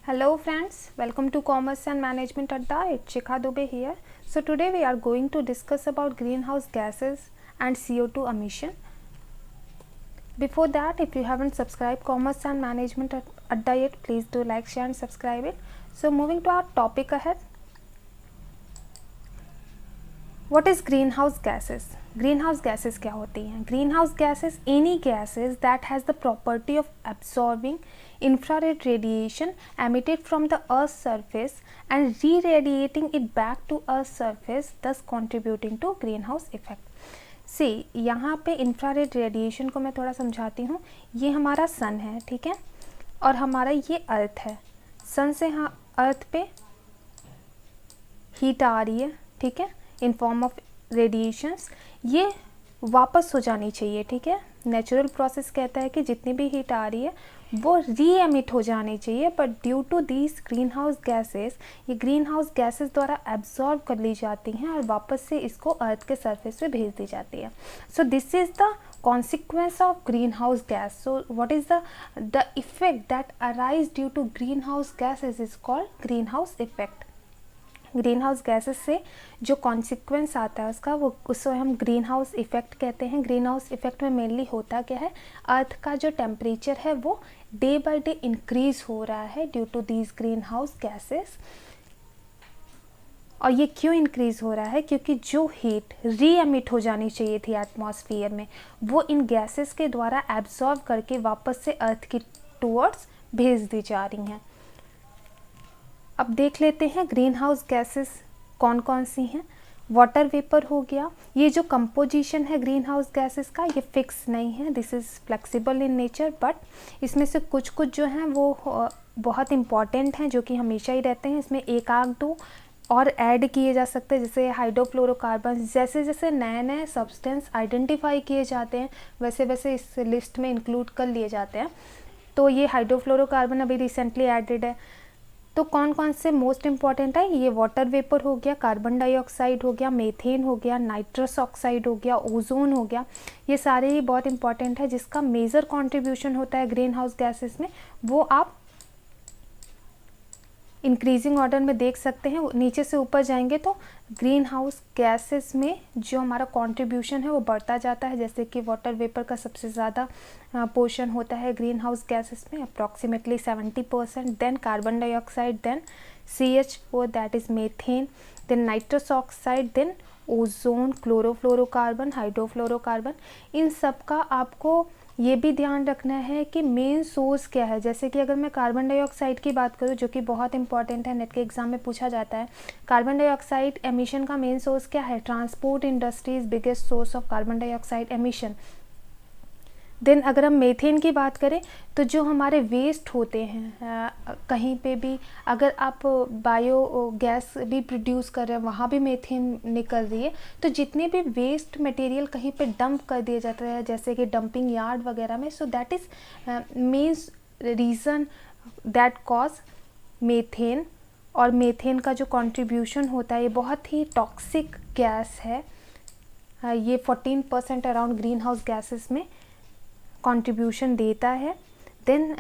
Hello friends, welcome to Commerce and Management Adda. It's Shikha Dubey here. So today we are going to discuss about greenhouse gases and CO2 emission. Before that, if you haven't subscribed Commerce and Management Adda yet, please do like, share and subscribe it. So moving to our topic ahead. What is greenhouse gases? Greenhouse gases क्या होती हैं? Greenhouse gases any gases that has the property of absorbing infrared radiation emitted from the Earth's surface and re-radiating it back to Earth's surface, thus contributing to greenhouse effect. See, यहाँ पे infrared radiation को मैं थोड़ा समझाती हूँ. ये हमारा सन है, ठीक है, और हमारा ये अर्थ है. सन से अर्थ पे हीट आ रही है, ठीक है, इन फॉर्म ऑफ रेडिएशंस. ये वापस हो जानी चाहिए, ठीक है. नेचुरल प्रोसेस कहता है कि जितनी भी हीट आ रही है वो री एमिट हो जानी चाहिए, but due to these green house gases, ये ग्रीन हाउस गैसेज द्वारा एब्जॉर्ब कर ली जाती हैं और वापस से इसको अर्थ के सरफेस पे भेज दी जाती है. So this is the consequence of greenhouse gas. So what is the effect that arise due to greenhouse gases is called greenhouse effect. Green house gases से जो कॉन्सिक्वेंस आता है उसको हम ग्रीन हाउस इफ़ेक्ट कहते हैं. ग्रीन हाउस इफ़ेक्ट में mainly होता क्या है, अर्थ का जो टेम्परेचर है वो डे बाय डे इंक्रीज हो रहा है due to these green house gases. और ये क्यों इंक्रीज हो रहा है? क्योंकि जो हीट री एमिट हो जानी चाहिए थी एटमॉस्फेयर में, वो इन गैसेस के द्वारा एब्जॉर्ब करके वापस से अर्थ की टूवर्ड्स भेज दी जा रही हैं. अब देख लेते हैं ग्रीन हाउस गैसेस कौन कौन सी हैं. वाटर वेपर हो गया. ये जो कंपोजिशन है ग्रीन हाउस गैसेस का, ये फिक्स नहीं है, this is flexible in nature, but इसमें से कुछ कुछ जो हैं वो बहुत इम्पॉर्टेंट हैं, जो कि हमेशा ही रहते हैं. इसमें एक आध दो और ऐड किए जा सकते हैं, जैसे हाइड्रोफ्लोरोकार्बन. जैसे जैसे नए नए सब्सटेंस आइडेंटिफाई किए जाते हैं वैसे वैसे इस लिस्ट में इंक्लूड कर लिए जाते हैं. तो ये हाइड्रोफ्लोरोकार्बन अभी रिसेंटली एडेड है. तो कौन कौन से मोस्ट इम्पॉर्टेंट है? ये वाटर वेपर हो गया, कार्बन डाइऑक्साइड हो गया, मीथेन हो गया, नाइट्रस ऑक्साइड हो गया, ओजोन हो गया. ये सारे ही बहुत इंपॉर्टेंट है. जिसका मेजर कंट्रीब्यूशन होता है ग्रीन हाउस गैसेस में, वो आप इंक्रीजिंग ऑर्डर में देख सकते हैं. नीचे से ऊपर जाएंगे तो ग्रीन हाउस गैसेस में जो हमारा कंट्रीब्यूशन है वो बढ़ता जाता है. जैसे कि वाटर वेपर का सबसे ज़्यादा पोर्शन होता है ग्रीन हाउस गैसेस में, approximately 70%. Then carbon dioxide, then CH4 that is methane, then nitrous oxide, then ozone, chlorofluorocarbon, hydrofluorocarbon. इन सब का आपको ये भी ध्यान रखना है कि मेन सोर्स क्या है. जैसे कि अगर मैं कार्बन डाइऑक्साइड की बात करूँ, जो कि बहुत इंपॉर्टेंट है, नेट के एग्जाम में पूछा जाता है. कार्बन डाइऑक्साइड एमिशन का मेन सोर्स क्या है? Transport industry is biggest source of carbon dioxide emission. Then अगर हम मीथेन की बात करें तो जो हमारे वेस्ट होते हैं, कहीं पे भी अगर आप बायो गैस भी प्रोड्यूस कर रहे हैं, वहाँ भी मीथेन निकल रही है. तो जितने भी वेस्ट मटेरियल कहीं पे डंप कर दिए जाते हैं, जैसे कि डंपिंग यार्ड वगैरह में, so that is means reason that cause methane. और मीथेन का जो कंट्रीब्यूशन होता है ये बहुत ही टॉक्सिक गैस है. ये 14% अराउंड ग्रीन हाउस गैसेस में कंट्रीब्यूशन देता है. Then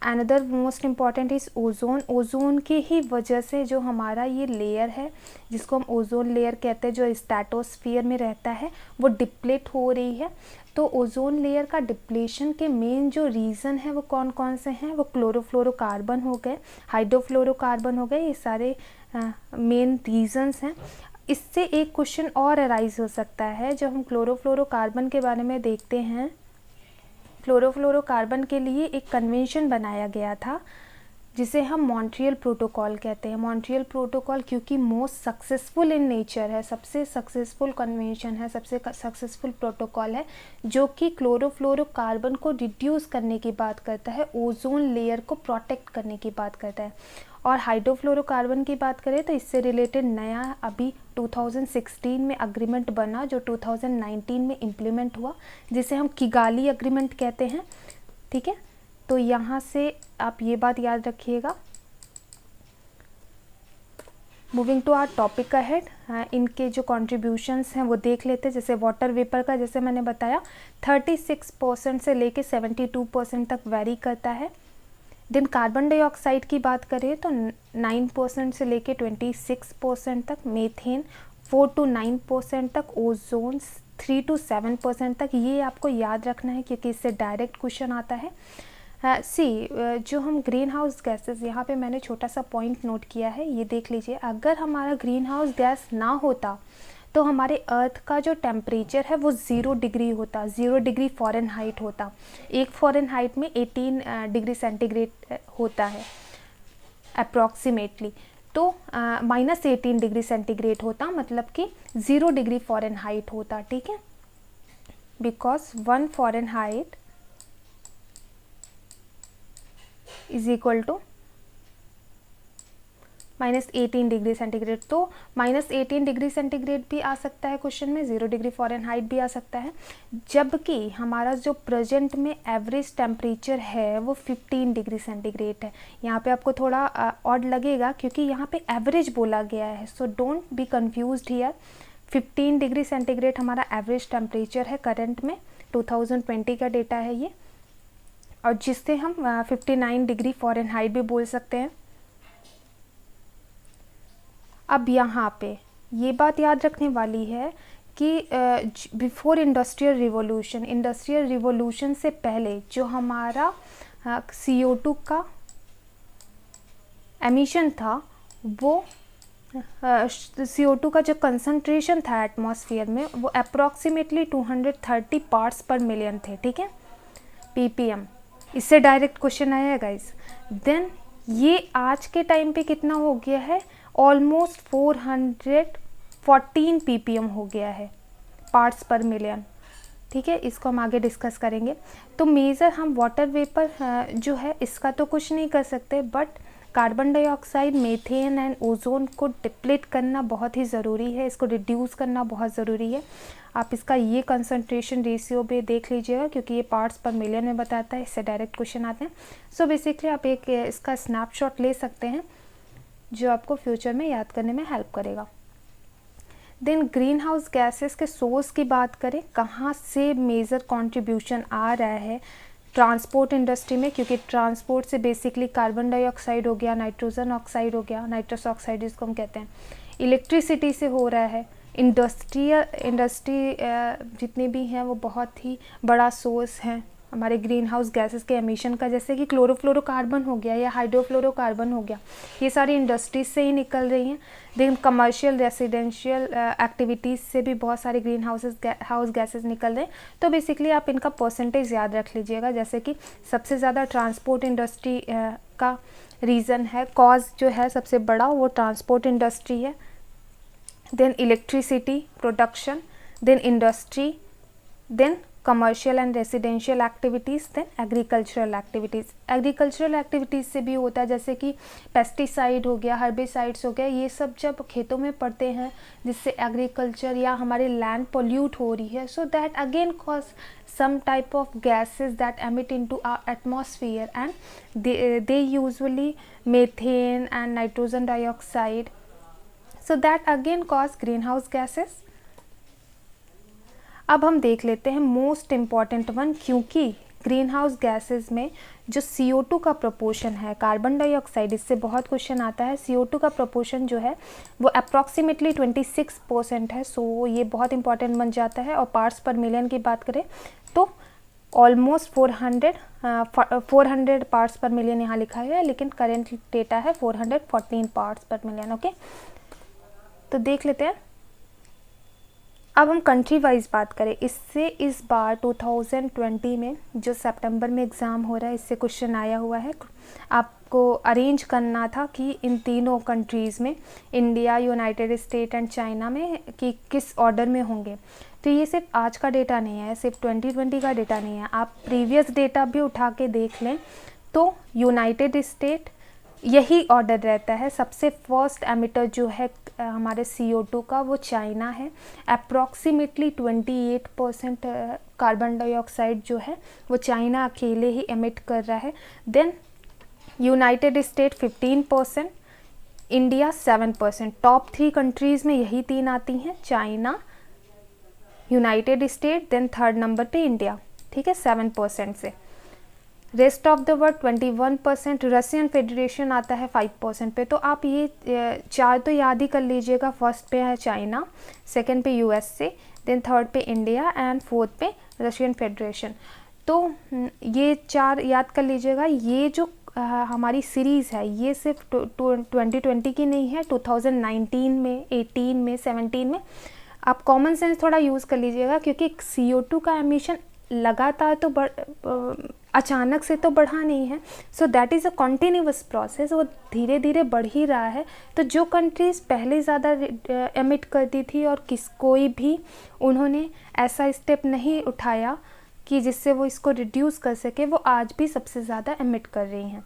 another most important is ozone. Ozone की ही वजह से जो हमारा ये लेयर है, जिसको हम ओजोन लेयर कहते हैं, जो स्ट्रेटोस्फीयर में रहता है, वो डिप्लेट हो रही है. तो ओजोन लेयर का डिप्लेशन के मेन जो रीज़न है वो कौन कौन से हैं? वो क्लोरोफ्लोरोकार्बन हो गए, हाइड्रोफ्लोरोकार्बन हो गए. ये सारे मेन रीजंस हैं. इससे एक क्वेश्चन और अराइज हो सकता है. जब हम क्लोरोफ्लोरोकार्बन के बारे में देखते हैं, क्लोरोफ्लोरोकार्बन के लिए एक कन्वेंशन बनाया गया था जिसे हम मॉन्ट्रियल प्रोटोकॉल कहते हैं. मॉन्ट्रियल प्रोटोकॉल क्योंकि मोस्ट सक्सेसफुल इन नेचर है, सबसे सक्सेसफुल कन्वेंशन है, सबसे सक्सेसफुल प्रोटोकॉल है, जो कि क्लोरोफ्लोरोकार्बन को रिड्यूस करने की बात करता है, ओजोन लेयर को प्रोटेक्ट करने की बात करता है. और हाइड्रोफ्लोरोकार्बन की बात करें तो इससे रिलेटेड नया अभी 2016 में अग्रीमेंट बना, जो 2019 में इम्प्लीमेंट हुआ, जिसे हम किगाली अग्रीमेंट कहते हैं. ठीक है, तो यहाँ से आप ये बात याद रखिएगा. Moving to our topic ahead, इनके जो कंट्रीब्यूशंस हैं वो देख लेते हैं. जैसे वाटर वेपर का, जैसे मैंने बताया, 36% से लेके 72% तक वेरी करता है. देन कार्बन डाइऑक्साइड की बात करें तो 9% से लेके 26% तक, मीथेन 4 to 9% तक, ओजोन 3 to 7% तक। ये आपको याद रखना है क्योंकि इससे डायरेक्ट क्वेश्चन आता है। जो हम ग्रीन हाउस गैसेस, यहाँ पे मैंने छोटा सा पॉइंट नोट किया है, ये देख लीजिए। अगर हमारा ग्रीन हाउस गैस ना होता तो हमारे अर्थ का जो टेम्परेचर है वो 0 डिग्री होता, 0 डिग्री फ़ारेनहाइट होता। 1 फ़ारेनहाइट में 18 डिग्री सेंटीग्रेड होता है अप्रॉक्सीमेटली, तो -18 डिग्री सेंटीग्रेड होता, मतलब कि 0 डिग्री फ़ारेनहाइट होता, ठीक है। Because 1 Fahrenheit is equal to -18 degree centigrade. तो -18 डिग्री सेंटीग्रेड भी आ सकता है क्वेश्चन में, 0 डिग्री फ़ारेनहाइट भी आ सकता है। जबकि हमारा जो प्रेजेंट में एवरेज टेम्परेचर है वो 15 डिग्री सेंटीग्रेड है। यहाँ पे आपको थोड़ा ऑड लगेगा क्योंकि यहाँ पे एवरेज बोला गया है, so don't be confused here. 15 degree centigrade हमारा एवरेज टेम्परेचर है करंट में, 2020 का डेटा है ये, और जिससे हम 59 डिग्री फ़ारेनहाइट भी बोल सकते हैं। अब यहाँ पे ये बात याद रखने वाली है कि बिफोर इंडस्ट्रियल रिवोल्यूशन से पहले जो हमारा CO2 का एमिशन था, वो CO2 का जो कंसंट्रेशन था एटमॉस्फेयर में वो अप्रॉक्सीमेटली 230 पार्ट्स पर मिलियन थे, ठीक है, ppm। इससे डायरेक्ट क्वेश्चन आया है गाइस। देन ये आज के टाइम पे कितना हो गया है, ऑलमोस्ट 414 ppm हो गया है, पार्ट्स पर मिलियन, ठीक है। इसको हम आगे डिस्कस करेंगे। तो मेजर हम वाटर वेपर जो है इसका तो कुछ नहीं कर सकते, but carbon dioxide, methane and ozone को डिप्लीट करना बहुत ही ज़रूरी है, इसको रिड्यूस करना बहुत ज़रूरी है। आप इसका ये कंसंट्रेशन रेशियो भी देख लीजिएगा क्योंकि ये पार्ट्स पर मिलियन में बताता है, इससे डायरेक्ट क्वेश्चन आते हैं। सो बेसिकली आप एक इसका स्नैपशॉट ले सकते हैं जो आपको फ्यूचर में याद करने में हेल्प करेगा। देन ग्रीन हाउस गैसेस के सोर्स की बात करें, कहाँ से मेजर कंट्रीब्यूशन आ रहा है, ट्रांसपोर्ट इंडस्ट्री में, क्योंकि ट्रांसपोर्ट से बेसिकली कार्बन डाइऑक्साइड हो गया, नाइट्रोजन ऑक्साइड हो गया, नाइट्रस ऑक्साइड जिसको हम कहते हैं, इलेक्ट्रिसिटी से हो रहा है। इंडस्ट्री जितने भी हैं वो बहुत ही बड़ा सोर्स हैं हमारे ग्रीन हाउस गैसेस के एमिशन का, जैसे कि क्लोरोफ्लोरोकार्बन हो गया या हाइड्रोफ्लोरोकार्बन हो गया, ये सारी इंडस्ट्रीज से ही निकल रही हैं। देन कमर्शियल रेसिडेंशियल एक्टिविटीज़ से भी बहुत सारे ग्रीन हाउस गैसेस निकल रहे हैं। तो बेसिकली आप इनका परसेंटेज याद रख लीजिएगा, जैसे कि सबसे ज़्यादा ट्रांसपोर्ट इंडस्ट्री का रीज़न है, कॉज जो है सबसे बड़ा वो ट्रांसपोर्ट इंडस्ट्री है। Then electricity production, then industry, then commercial and residential activities, then agricultural activities से भी होता है, जैसे कि पेस्टिसाइड हो गया, हर्बिसाइड्स हो गया, ये सब जब खेतों में पड़ते हैं जिससे एग्रीकल्चर या हमारे लैंड पोल्यूट हो रही है, so that again cause some type of gases that emit into our atmosphere, and they usually methane and nitrogen dioxide, so that again cause greenhouse gases। अब हम देख लेते हैं मोस्ट इम्पॉर्टेंट वन, क्योंकि green house gases में जो CO2 का proportion है, कार्बन डाइऑक्साइड, इससे बहुत क्वेश्चन आता है। CO2 का प्रोपोर्शन जो है वो अप्रॉक्सीमेटली 26% है, सो ये बहुत इंपॉर्टेंट बन जाता है। और पार्ट्स पर मिलियन की बात करें तो ऑलमोस्ट 400 पार्ट्स पर मिलियन यहाँ लिखा है, लेकिन करेंट डेटा है 414 पार्ट्स पर मिलियन, ओके। तो देख लेते हैं। अब हम कंट्री वाइज बात करें, इससे इस बार 2020 में जो सितंबर में एग्ज़ाम हो रहा है, इससे क्वेश्चन आया हुआ है। आपको अरेंज करना था कि इन तीनों कंट्रीज़ में, India, United state and China में, कि किस ऑर्डर में होंगे। तो ये सिर्फ आज का डेटा नहीं है, सिर्फ 2020 का डेटा नहीं है, आप प्रीवियस डेटा भी उठा के देख लें तो यूनाइटेड स्टेट यही ऑर्डर रहता है। सबसे फर्स्ट एमिटर जो है हमारे CO2 का वो चाइना है, अप्रॉक्सीमेटली 28% कार्बन डाइऑक्साइड जो है वो चाइना अकेले ही एमिट कर रहा है। Then United State 15%, India 7%। Top 3 countries में यही 3 आती हैं, China, United State, then third number पे इंडिया, ठीक है, 7% से। Rest of the world 21%, Russian Federation आता है 5% पे। तो आप ये चार तो याद ही कर लीजिएगा। फर्स्ट पे है चाइना, सेकंड पे यूएसए, देन थर्ड पे इंडिया एंड फोर्थ पे रशियन फेडरेशन। तो ये चार याद कर लीजिएगा। ये जो हमारी सीरीज़ है ये सिर्फ 2020 की नहीं है, 2019 में, 18 में, 17 में। आप कॉमन सेंस थोड़ा यूज़ कर लीजिएगा, क्योंकि CO2 का एमिशन लगातार तो अचानक से तो बढ़ा नहीं है। So that is a continuous process, वो धीरे धीरे बढ़ ही रहा है। तो जो कंट्रीज़ पहले ज़्यादा एमिट करती थी और कोई भी उन्होंने ऐसा स्टेप नहीं उठाया कि जिससे वो इसको रिड्यूस कर सके, वो आज भी सबसे ज़्यादा एमिट कर रही हैं।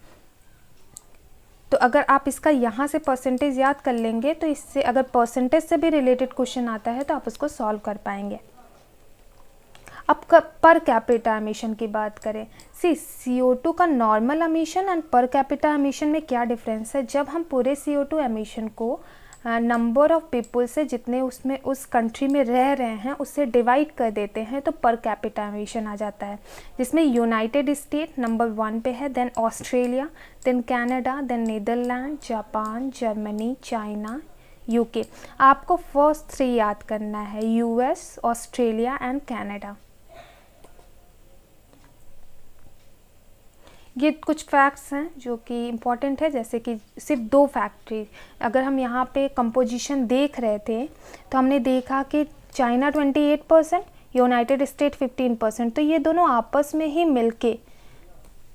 तो अगर आप इसका यहाँ से परसेंटेज याद कर लेंगे तो इससे अगर परसेंटेज से भी रिलेटेड क्वेश्चन आता है तो आप उसको सॉल्व कर पाएंगे। अब पर कैपिटा एमिशन की बात करें, CO2 का normal emission and per capita emission में क्या डिफरेंस है। जब हम पूरे CO2 एमिशन को नंबर ऑफ पीपल से जितने उसमें उस कंट्री में रह रहे हैं उससे डिवाइड कर देते हैं तो पर कैपिटा एमिशन आ जाता है, जिसमें यूनाइटेड स्टेट नंबर 1 पे है, then Australia, then Canada, then Netherland, Japan, Germany, China, UK। आपको फर्स्ट 3 याद करना है, US, ऑस्ट्रेलिया एंड कनाडा। ये कुछ फैक्ट्स हैं जो कि इम्पॉर्टेंट है, जैसे कि सिर्फ 2 फैक्ट्री अगर हम यहाँ पे कंपोजिशन देख रहे थे तो हमने देखा कि चाइना 28%, यूनाइटेड स्टेट 15%। तो ये दोनों आपस में ही मिलके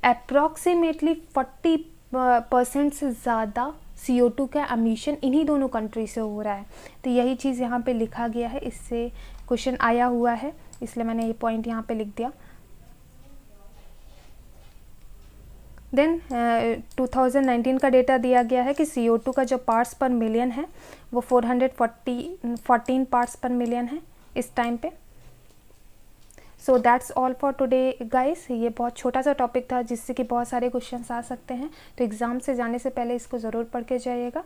अप्रॉक्सीमेटली 40% से ज़्यादा CO2 का एमिशन इन्हीं दोनों कंट्री से हो रहा है। तो यही चीज़ यहाँ पे लिखा गया है, इससे क्वेश्चन आया हुआ है, इसलिए मैंने ये पॉइंट यहाँ पे लिख दिया। देन 2019 का डेटा दिया गया है कि CO2 का जो पार्ट्स पर मिलियन है वो 414 पार्ट्स पर मिलियन है इस टाइम पे। So that's all for today guys. ये बहुत छोटा सा टॉपिक था जिससे कि बहुत सारे क्वेश्चंस आ सकते हैं, तो एग्ज़ाम से जाने से पहले इसको ज़रूर पढ़ के जाइएगा।